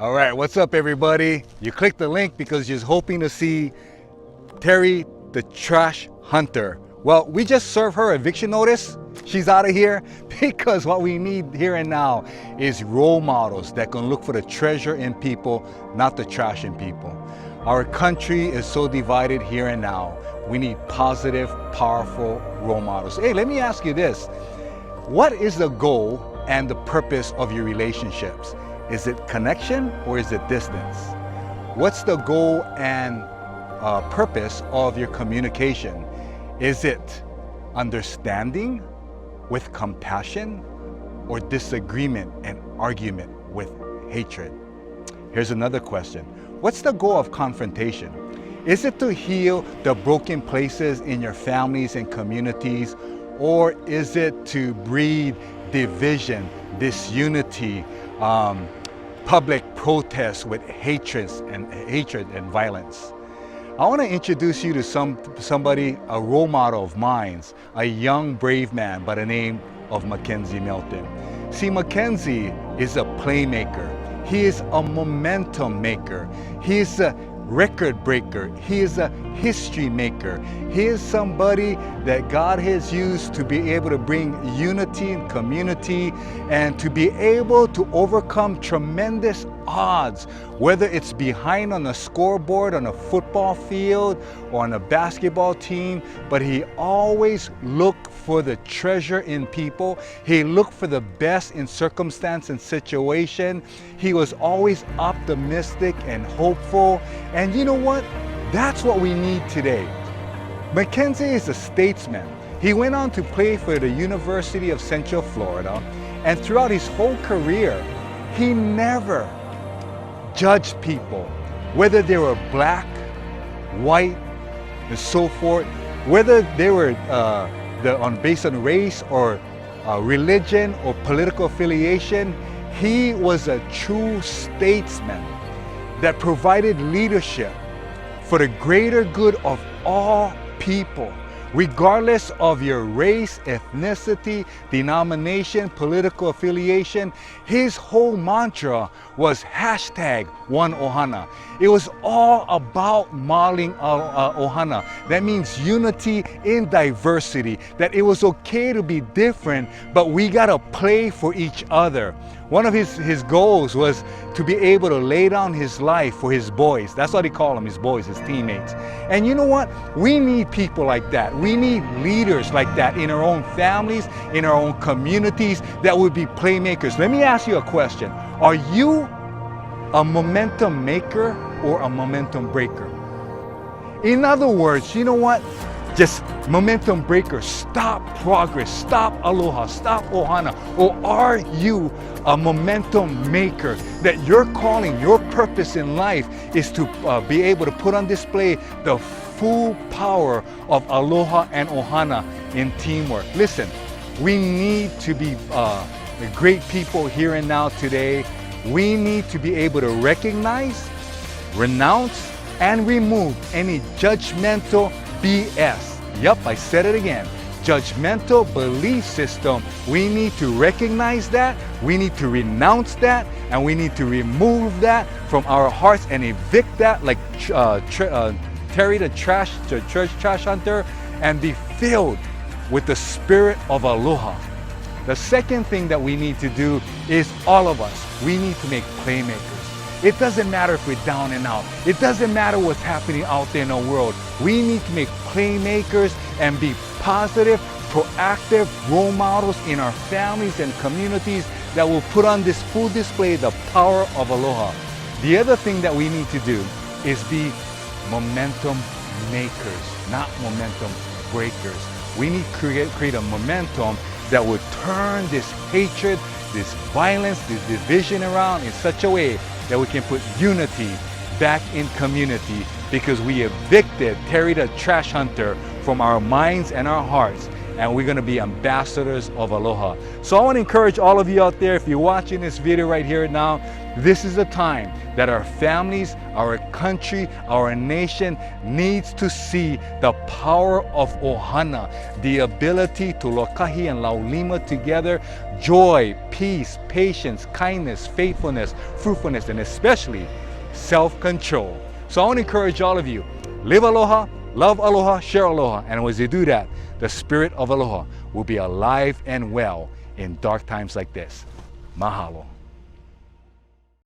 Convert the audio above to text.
All right, what's up everybody? You clicked the link because you're hoping to see Teri the Trash Hunter. Well, we just served her eviction notice. She's out of here because what we need here and now is role models that can look for the treasure in people, not the trash in people. Our country is so divided here and now. We need positive, powerful role models. Hey, let me ask you this. What is the goal and the purpose of your relationships? Is it connection or is it distance? What's the goal and purpose of your communication? Is it understanding with compassion or disagreement and argument with hatred? Here's another question. What's the goal of confrontation? Is it to heal the broken places in your families and communities, or is it to breed division, disunity, public protests with hatred and violence? I want to introduce you to somebody, a role model of mine, a young brave man by the name of Mackenzie Milton. See, Mackenzie is a playmaker. He is a momentum maker. He is a record breaker. He is a history maker. He is somebody that God has used to be able to bring unity in community and to be able to overcome tremendous odds, whether it's behind on a scoreboard on a football field or on a basketball team. But he always looked for the treasure in people. He looked for the best in circumstance and situation. He was always optimistic and hopeful. And you know what? That's what we need today. Mackenzie is a statesman. He went on to play for the University of Central Florida, and throughout his whole career, he never judged people, whether they were black, white, and so forth, whether they were based on race or religion or political affiliation. He was a true statesman that provided leadership for the greater good of all people, regardless of your race, ethnicity, denomination, political affiliation. His whole mantra was #One Ohana. It was all about modeling Ohana. That means unity in diversity, that it was okay to be different, but we gotta play for each other. One of his goals was to be able to lay down his life for his boys. That's what he called them, his boys, his teammates. And you know what? We need people like that. We need leaders like that in our own families, in our own communities, that would be playmakers. Let me ask you a question. Are you a momentum maker or a momentum breaker? In other words, you know what? Just momentum breaker, stop progress, stop aloha, stop ohana. Or are you a momentum maker that your calling, your purpose in life is to be able to put on display the full power of aloha and ohana in teamwork? Listen, we need to be great people here and now today. We need to be able to recognize, renounce, and remove any judgmental BS. Yup, I said it again. Judgmental belief system. We need to recognize that, we need to renounce that, and we need to remove that from our hearts and evict that like Teri the Trash Hunter, and be filled with the spirit of aloha. The second thing that we need to do is all of us, we need to make playmakers. It doesn't matter if we're down and out. It doesn't matter what's happening out there in the world. We need to make playmakers and be positive, proactive role models in our families and communities that will put on this full display the power of aloha. The other thing that we need to do is be momentum makers, not momentum breakers. We need to create a momentum that would turn this hatred, this violence, this division around in such a way that we can put unity back in community, because we evicted Teri the Trash Hunter from our minds and our hearts, and we're gonna be ambassadors of aloha. So I wanna encourage all of you out there, if you're watching this video right here now, This is a time that our families, our country, our nation needs to see the power of Ohana, the ability to lokahi and laulima together, joy, peace, patience, kindness, faithfulness, fruitfulness, and especially self-control. So I want to encourage all of you, live aloha, love aloha, share aloha, and as you do that, the spirit of aloha will be alive and well in dark times like this. Mahalo.